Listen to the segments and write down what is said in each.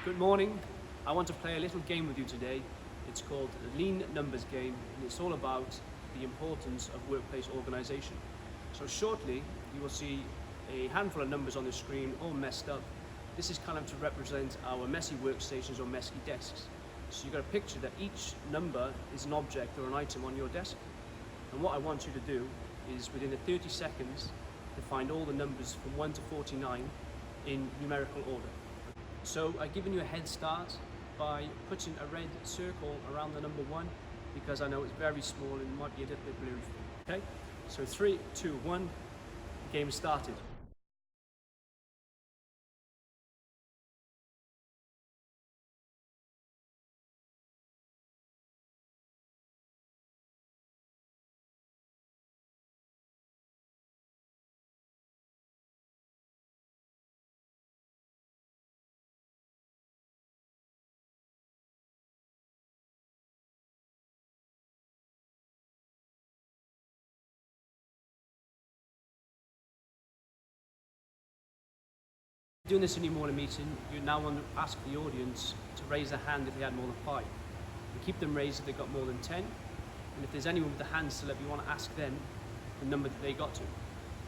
Good morning. I want to play a little game with you today. It's called the Lean Numbers game, and it's all about the importance of workplace organization. So shortly you will see a handful of numbers on the screen all messed up. This is kind of to represent our messy workstations or messy desks. So you've got to picture that each number is an object or an item on your desk. And what I want you to do is within 30 seconds to find all the numbers from 1 to 49 in numerical order. So I've given you a head start by putting a red circle around the number 1 because I know it's very small and might be a little bit blurry. Okay, so 3, 2, 1, the game started. Doing this anymore in a meeting, you now want to ask the audience to raise their hand if they had more than 5. And keep them raised if they got more than 10. And if there's anyone with the hand still up, you want to ask them the number that they got to.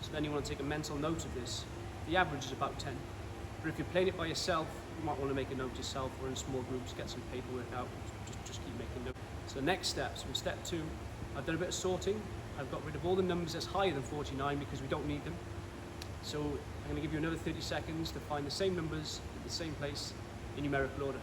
So then you want to take a mental note of this. The average is about 10. But if you're playing it by yourself, you might want to make a note yourself or in small groups, get some paperwork out, just keep making notes. So the next steps, from step 2, I've done a bit of sorting. I've got rid of all the numbers that's higher than 49 because we don't need them. So I'm going to give you another 30 seconds to find the same numbers in the same place in numerical order.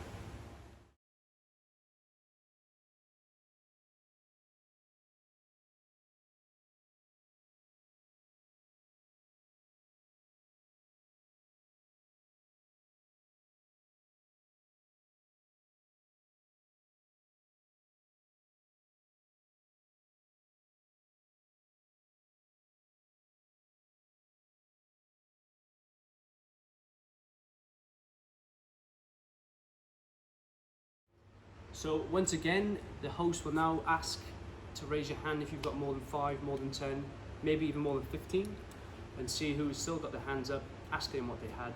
So once again, the host will now ask to raise your hand if you've got more than 5, more than 10, maybe even more than 15, and see who's still got their hands up, ask them what they had,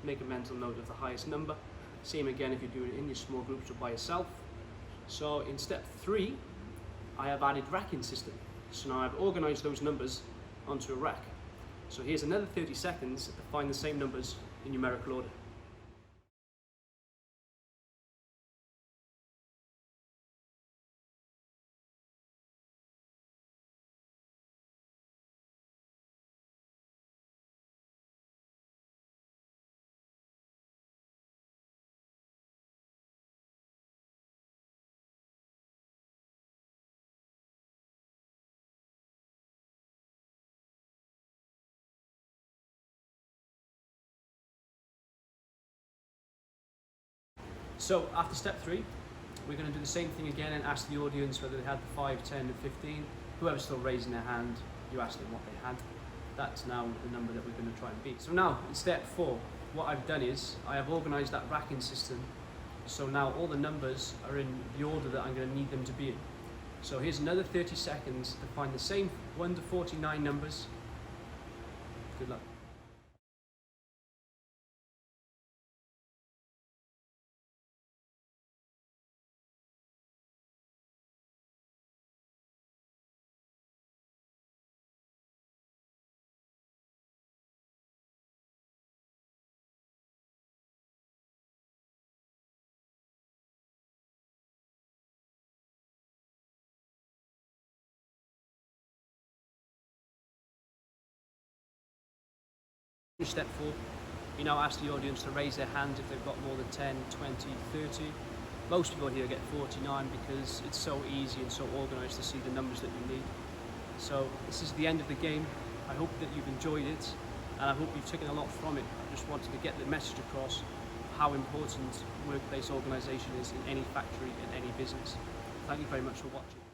make a mental note of the highest number. Same again if you're doing it in your small groups or by yourself. So in step 3, I have added racking system. So now I've organized those numbers onto a rack. So here's another 30 seconds to find the same numbers in numerical order. So after step 3, we're going to do the same thing again and ask the audience whether they had the 5, 10 and 15. Whoever's still raising their hand, you ask them what they had. That's now the number that we're going to try and beat. So now in step 4, what I've done is I have organized that racking system. So now all the numbers are in the order that I'm going to need them to be in. So here's another 30 seconds to find the same 1 to 49 numbers. Good luck. Step 4, you now ask the audience to raise their hands if they've got more than 10, 20, 30. Most people here get 49 because it's so easy and so organized to see the numbers that you need. So this is the end of the game. I hope that you've enjoyed it and I hope you've taken a lot from it. I just wanted to get the message across how important workplace organization is in any factory, in any business. Thank you very much for watching.